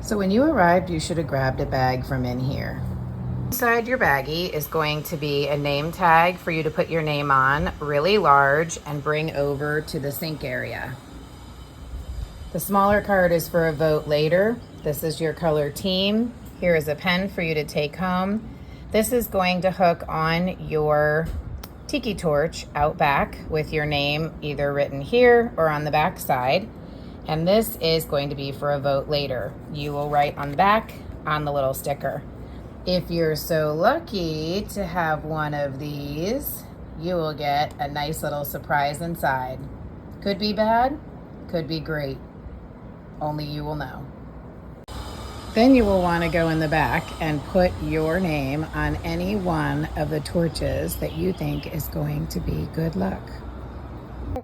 So when you arrived, you should have grabbed a bag from in here. Inside your baggie is going to be a name tag for you to put your name on, really large, and bring over to the sink area. The smaller card is for a vote later. This is your color team. Here is a pen for you to take home. This is going to hook on your tiki torch out back with your name either written here or on the back side. And this is going to be for a vote later. You will write on the back on the little sticker. If you're so lucky to have one of these, you will get a nice little surprise inside. Could be bad, could be great. Only you will know. Then you will want to go in the back and put your name on any one of the torches that you think is going to be good luck.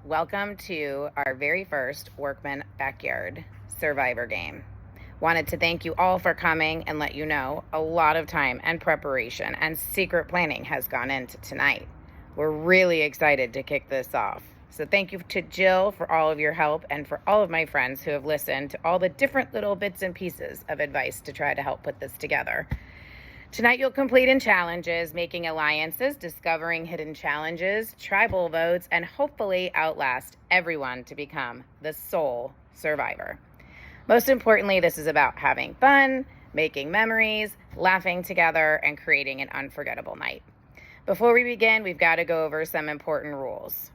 Welcome to our very first Workman Backyard Survivor game. Wanted to thank you all for coming and let you know a lot of time and preparation and secret planning has gone into tonight. We're really excited to kick this off. So thank you to Jill for all of your help and for all of my friends who have listened to all the different little bits and pieces of advice to try to help put this together. Tonight you'll complete in challenges, making alliances, discovering hidden challenges, tribal votes, and hopefully outlast everyone to become the sole survivor. Most importantly, this is about having fun, making memories, laughing together, and creating an unforgettable night. Before we begin, we've got to go over some important rules.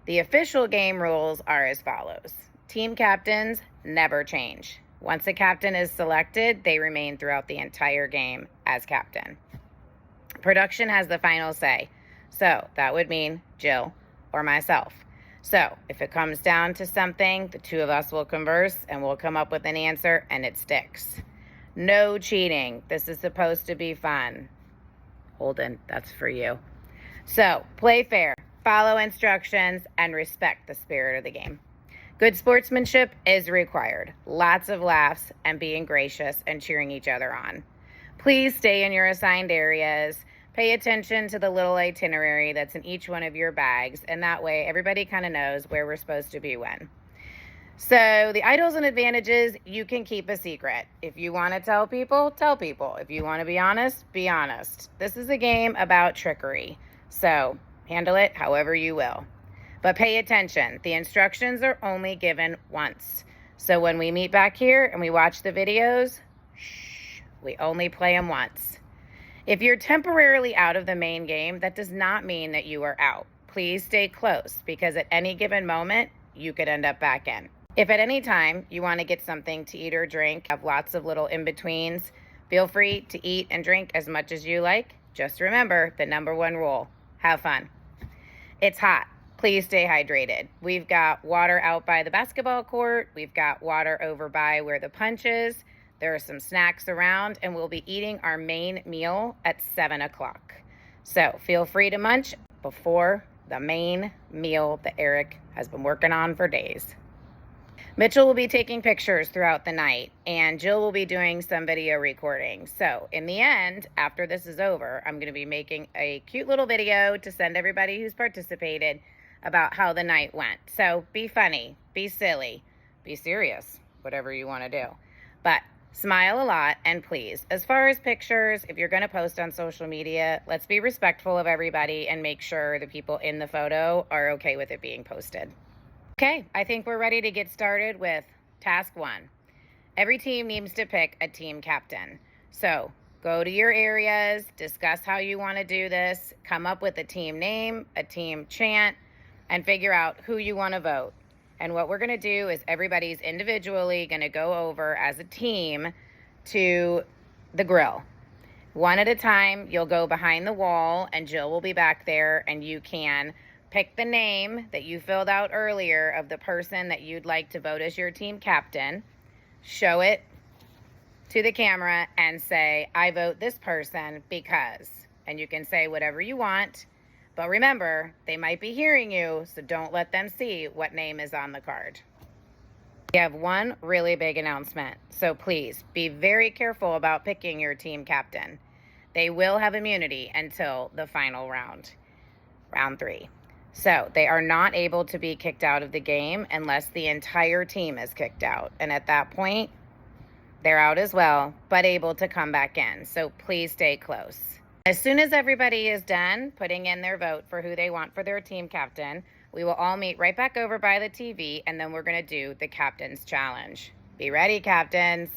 The official game rules are as follows. Team captains never change. Once a captain is selected, they remain throughout the entire game as captain. Production has the final say. So that would mean Jill or myself. So if it comes down to something, the two of us will converse and we'll come up with an answer and it sticks. No cheating. This is supposed to be fun. Holden, that's for you. So play fair, follow instructions, and respect the spirit of the game. Good sportsmanship is required. Lots of laughs and being gracious and cheering each other on. Please stay in your assigned areas. Pay attention to the little itinerary that's in each one of your bags, and that way everybody kind of knows where we're supposed to be when. So the idols and advantages, you can keep a secret. If you want to tell people, tell people. If you want to be honest, be honest. This is a game about trickery, so handle it however you will. But pay attention. The instructions are only given once. So when we meet back here and we watch the videos, shh, we only play them once. If you're temporarily out of the main game, that does not mean that you are out. Please stay close because at any given moment, you could end up back in. If at any time you want to get something to eat or drink, have lots of little in-betweens, feel free to eat and drink as much as you like. Just remember the number one rule, have fun. It's hot. Please stay hydrated. We've got water out by the basketball court. We've got water over by where the punch is. There are some snacks around, and we'll be eating our main meal at 7 o'clock. So feel free to munch before the main meal that Eric has been working on for days. Mitchell will be taking pictures throughout the night, and Jill will be doing some video recording. So in the end, after this is over, I'm going to be making a cute little video to send everybody who's participated about how the night went. So be funny, be silly, be serious, whatever you want to do. But smile a lot, and please, as far as pictures, if you're going to post on social media, let's be respectful of everybody and make sure the people in the photo are okay with it being posted. Okay, I think we're ready to get started with task 1. Every team needs to pick a team captain. So go to your areas, discuss how you want to do this, come up with a team name, a team chant, and figure out who you want to vote. And what we're going to do is everybody's individually going to go over as a team to the grill. One at a time, you'll go behind the wall, and Jill will be back there, and you can pick the name that you filled out earlier of the person that you'd like to vote as your team captain, show it to the camera, and say, I vote this person because, and you can say whatever you want. But remember, they might be hearing you, so don't let them see what name is on the card. We have one really big announcement, so please be very careful about picking your team captain. They will have immunity until the final round, round 3. So they are not able to be kicked out of the game unless the entire team is kicked out. And at that point, they're out as well, but able to come back in. So please stay close. As soon as everybody is done putting in their vote for who they want for their team captain, we will all meet right back over by the TV, and then we're going to do the Captain's Challenge. Be ready, captains.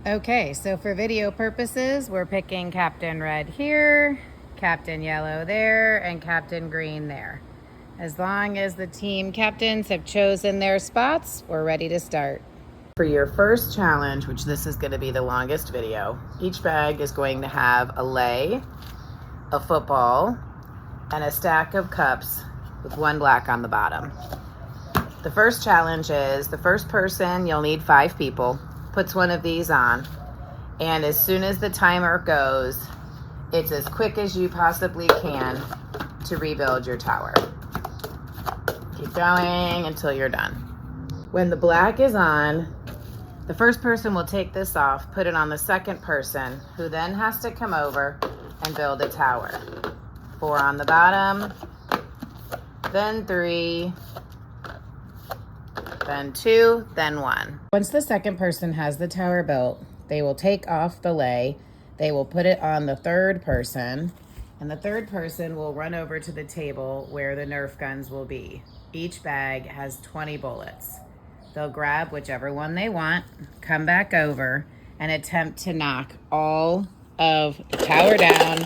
Okay, so for video purposes, we're picking Captain Red here, Captain Yellow there, and Captain Green there. As long as the team captains have chosen their spots, we're ready to start. For your first challenge, which this is going to be the longest video, each bag is going to have a lei, a football, and a stack of cups with one black on the bottom. The first challenge is the first person, you'll need 5 people, puts one of these on, and as soon as the timer goes, it's as quick as you possibly can to rebuild your tower. Keep going until you're done. When the black is on, the first person will take this off, put it on the second person, who then has to come over and build a tower. 4 on the bottom, then 3, then 2, then 1. Once the second person has the tower built, they will take off the lei, they will put it on the third person, and the third person will run over to the table where the Nerf guns will be. Each bag has 20 bullets. They'll grab whichever one they want, come back over, and attempt to knock all of the tower down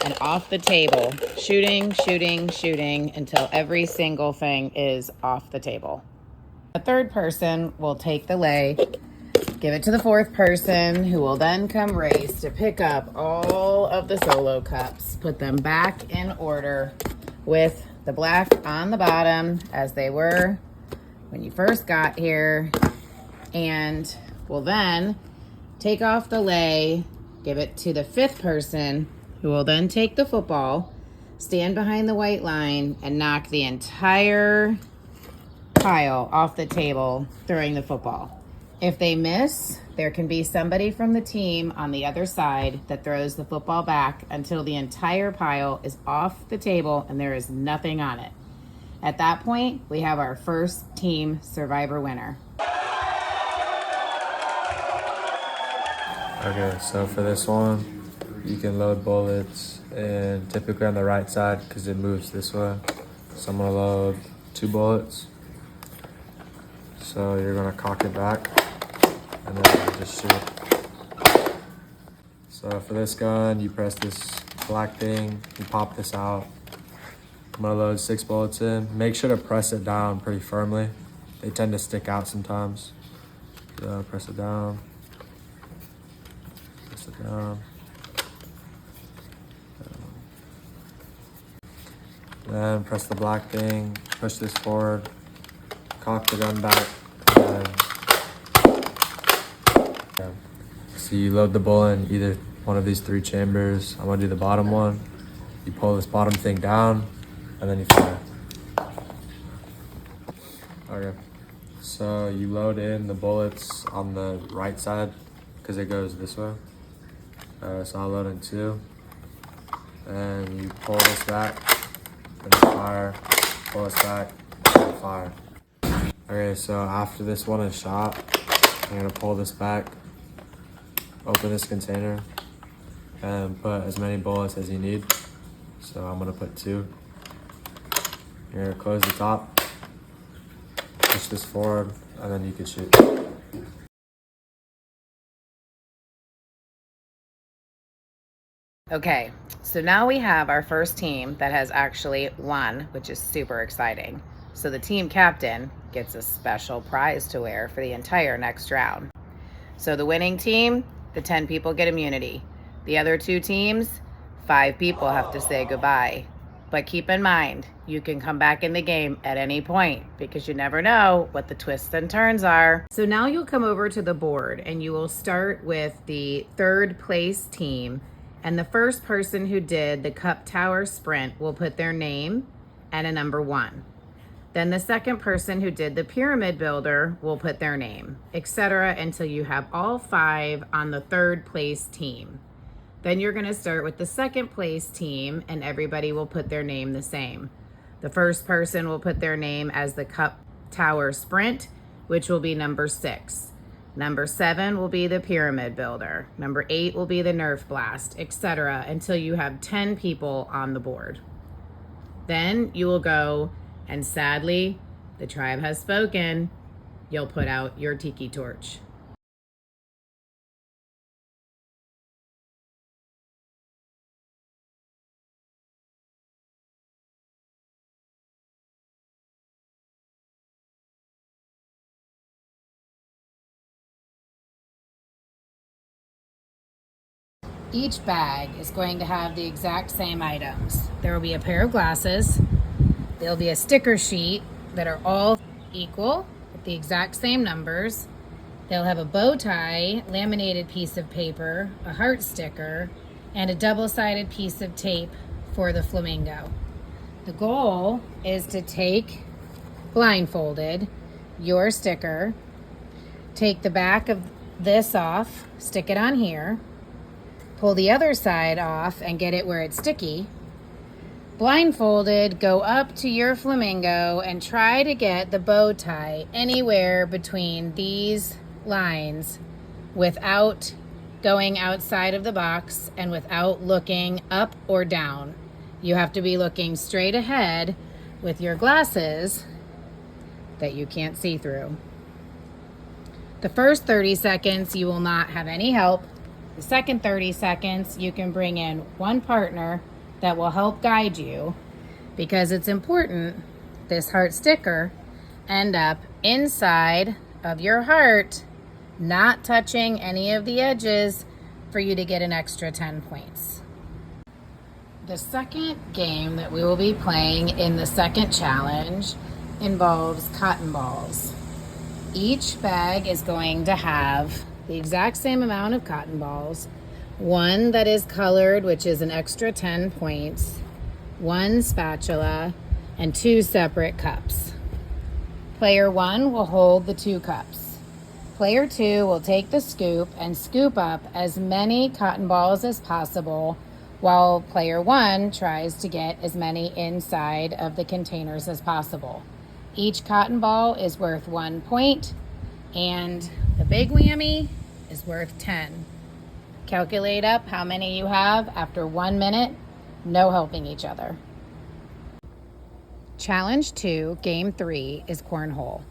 and off the table, shooting, shooting, shooting until every single thing is off the table. The third person will take the lei, give it to the fourth person, who will then come race to pick up all of the solo cups, put them back in order with the black on the bottom as they were when you first got here, and will then take off the lei, give it to the fifth person, who will then take the football, stand behind the white line, and knock the entire pile off the table, throwing the football. If they miss, there can be somebody from the team on the other side that throws the football back until the entire pile is off the table and there is nothing on it. At that point, we have our first team survivor winner. Okay, so for this one, you can load bullets, and typically on the right side because it moves this way. So I'm gonna load 2 bullets. So you're gonna cock it back and then just shoot. So for this gun, you press this black thing, you pop this out. I'm gonna load 6 bullets in. Make sure to press it down pretty firmly. They tend to stick out sometimes. So press it down. Press it down. Then press the black thing, push this forward, cock the gun back, and yeah. So you load the bullet in either one of these 3 chambers. I'm gonna do the bottom one. You pull this bottom thing down, and then you fire. Okay, so you load in the bullets on the right side because it goes this way. So I'll load in 2, and you pull this back, and fire, pull this back, and fire. Okay, so after this one is shot, I'm gonna pull this back, open this container, and put as many bullets as you need. So I'm gonna put 2. You're gonna close the top, push this forward, and then you can shoot. Okay, so now we have our first team that has actually won, which is super exciting. So the team captain gets a special prize to wear for the entire next round. So the winning team, the 10 people get immunity. The other 2 teams, 5 people have to say goodbye. But keep in mind, you can come back in the game at any point because you never know what the twists and turns are. So now you'll come over to the board and you will start with the 3rd place team. And the first person who did the cup tower sprint will put their name and a number 1. Then the second person who did the pyramid builder will put their name, etc., until you have all 5 on the 3rd place team. Then you're gonna start with the second place team and everybody will put their name the same. The first person will put their name as the Cup Tower Sprint, which will be number 6. Number 7 will be the Pyramid Builder. Number 8 will be the Nerf Blast, etc. until you have 10 people on the board. Then you will go and sadly, the tribe has spoken, you'll put out your tiki torch. Each bag is going to have the exact same items. There will be a pair of glasses. There'll be a sticker sheet that are all equal with the exact same numbers. They'll have a bow tie, laminated piece of paper, a heart sticker, and a double-sided piece of tape for the flamingo. The goal is to take, blindfolded, your sticker, take the back of this off, stick it on here, pull the other side off and get it where it's sticky. Blindfolded, go up to your flamingo and try to get the bow tie anywhere between these lines without going outside of the box and without looking up or down. You have to be looking straight ahead with your glasses that you can't see through. The first 30 seconds, you will not have any help. The second 30 seconds, you can bring in one partner that will help guide you, because it's important this heart sticker end up inside of your heart, not touching any of the edges, for you to get an extra 10 points. The second game that we will be playing in the second challenge involves cotton balls. Each bag is going to have the exact same amount of cotton balls, one that is colored, which is an extra 10 points, one spatula, and 2 separate cups. Player 1 will hold the 2 cups. Player 2 will take the scoop and scoop up as many cotton balls as possible, while player 1 tries to get as many inside of the containers as possible. Each cotton ball is worth 1 point, and the big whammy is worth 10. Calculate up how many you have after 1 minute, no helping each other. Challenge 2, game 3, is cornhole.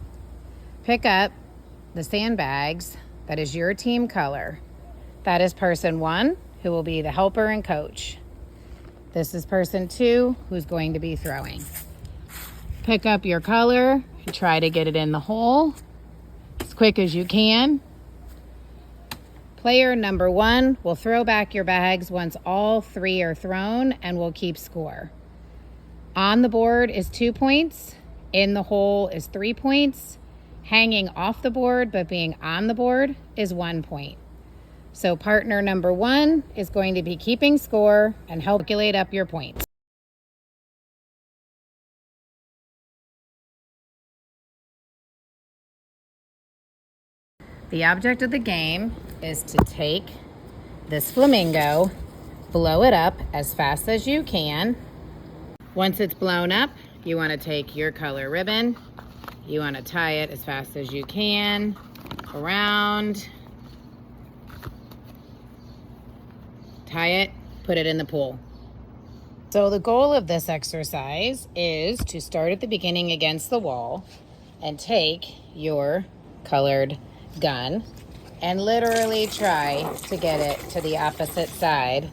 Pick up the sandbags that is your team color. That is person 1, who will be the helper and coach. This is person 2, who's going to be throwing. Pick up your color and try to get it in the hole as quick as you can. Player number 1 will throw back your bags once all 3 are thrown and will keep score. On the board is 2 points. In the hole is 3 points. Hanging off the board but being on the board is 1 point. So partner number 1 is going to be keeping score and help calculate up your points. The object of the game is to take this flamingo, blow it up as fast as you can. Once it's blown up, you want to take your color ribbon. You want to tie it as fast as you can around. Tie it, put it in the pool. So the goal of this exercise is to start at the beginning against the wall and take your colored gun and literally try to get it to the opposite side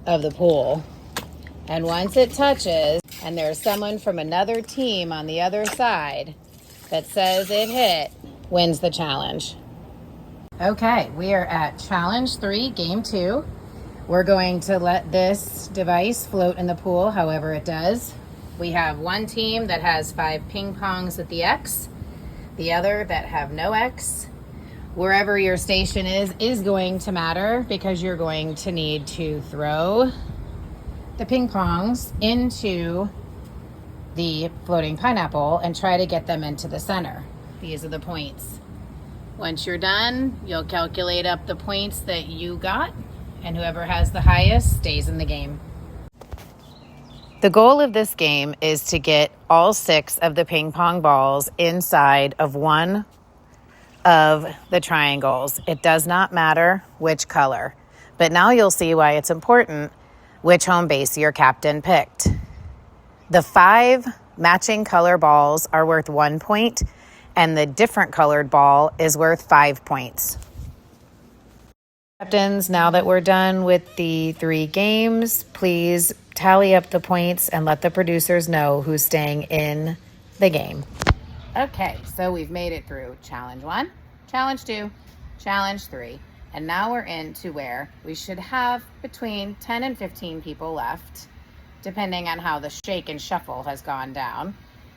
of the pool. And once it touches and there's someone from another team on the other side that says it hit, wins the challenge. Okay, we are at challenge 3, game 2. We're going to let this device float in the pool however it does. We have one team that has 5 ping pongs with the X, the other that have no X. Wherever your station is going to matter, because you're going to need to throw the ping pongs into the floating pineapple and try to get them into the center. These are the points. Once you're done, you'll calculate up the points that you got and whoever has the highest stays in the game. The goal of this game is to get all 6 of the ping pong balls inside of one of the triangles. It does not matter which color, but now you'll see why it's important which home base your captain picked. The 5 matching color balls are worth 1 point, and the different colored ball is worth 5 points. Captains, now that we're done with the 3 games, please tally up the points and let the producers know who's staying in the game. Okay, so we've made it through challenge 1, challenge 2, challenge 3, and now we're into where we should have between 10 and 15 people left, depending on how the shake and shuffle has gone down.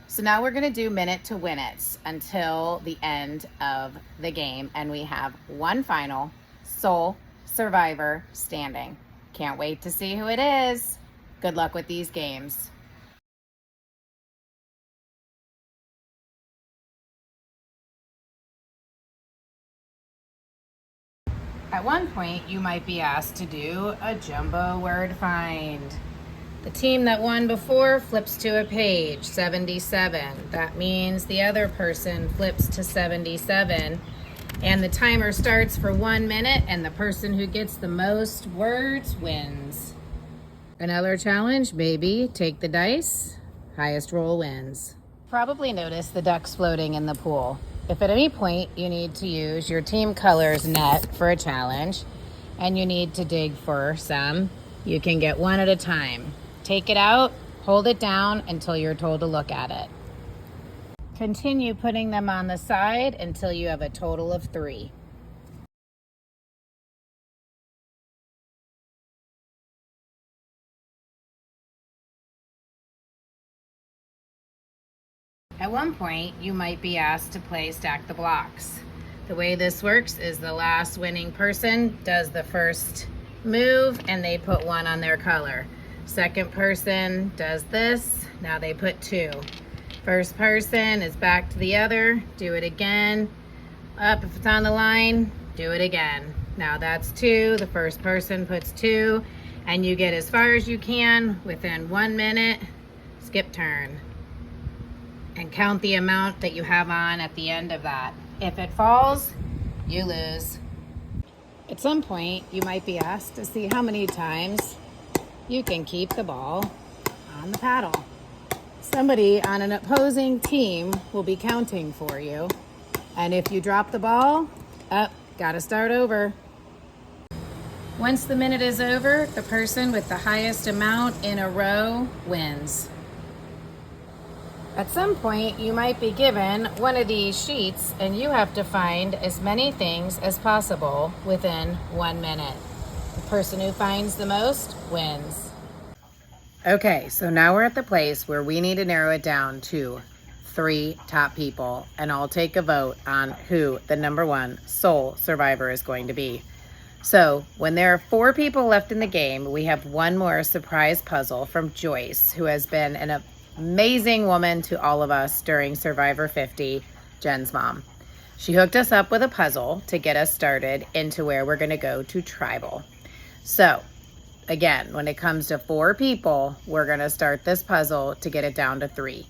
So now we're gonna do minute to win it until the end of the game, and we have one final sole survivor standing. Can't wait to see who it is. Good luck with these games. At one point, you might be asked to do a jumbo word find. The team that won before flips to a page, 77. That means the other person flips to 77. And the timer starts for 1 minute, and the person who gets the most words wins. Another challenge, maybe take the dice, highest roll wins. Probably noticed the ducks floating in the pool. If at any point you need to use your team colors net for a challenge, and you need to dig for some, you can get one at a time. Take it out, hold it down until you're told to look at it. Continue putting them on the side until you have a total of 3. At one point, you might be asked to play Stack the Blocks. The way this works is the last winning person does the first move and they put 1 on their color. Second person does this, now they put 2. First person is back to the other, do it again. Up if it's on the line, do it again. Now that's 2, the first person puts 2, and you get as far as you can within 1 minute, skip turn. And count the amount that you have on at the end of that. If it falls, you lose. At some point, you might be asked to see how many times you can keep the ball on the paddle. Somebody on an opposing team will be counting for you. And if you drop the ball, gotta start over. Once the minute is over, the person with the highest amount in a row wins. At some point, you might be given one of these sheets and you have to find as many things as possible within 1 minute. The person who finds the most wins. Okay, so now we're at the place where we need to narrow it down to 3 top people, and I'll take a vote on who the number 1 sole survivor is going to be. So when there are 4 people left in the game, we have one more surprise puzzle from Joyce, who has been an amazing woman to all of us during Survivor 50, Jen's mom. She hooked us up with a puzzle to get us started into where we're gonna go to tribal. So again, when it comes to 4 people, we're gonna start this puzzle to get it down to 3.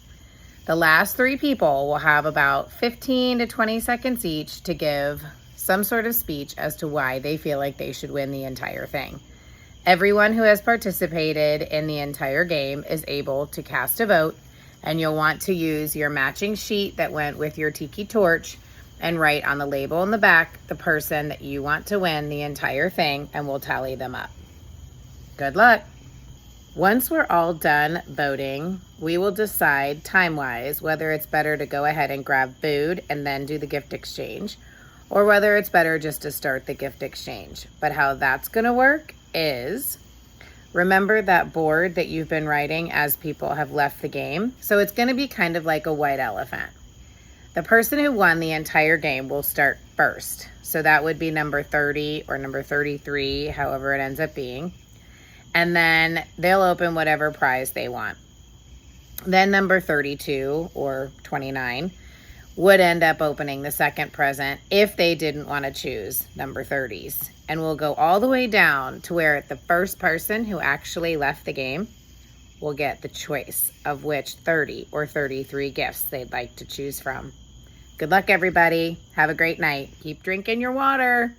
The last 3 people will have about 15 to 20 seconds each to give some sort of speech as to why they feel like they should win the entire thing. Everyone who has participated in the entire game is able to cast a vote, and you'll want to use your matching sheet that went with your tiki torch and write on the label in the back the person that you want to win the entire thing, and we'll tally them up. Good luck. Once we're all done voting, we will decide time-wise whether it's better to go ahead and grab food and then do the gift exchange, or whether it's better just to start the gift exchange. But how that's gonna work is, remember that board that you've been writing as people have left the game? So it's gonna be kind of like a white elephant. The person who won the entire game will start first. So that would be number 30 or number 33, however it ends up being. And then they'll open whatever prize they want. Then number 32 or 29 would end up opening the second present if they didn't want to choose number 30's. and we'll go all the way down to where the first person who actually left the game will get the choice of which 30 or 33 gifts they'd like to choose from. Good luck, everybody. Have a great night. Keep drinking your water.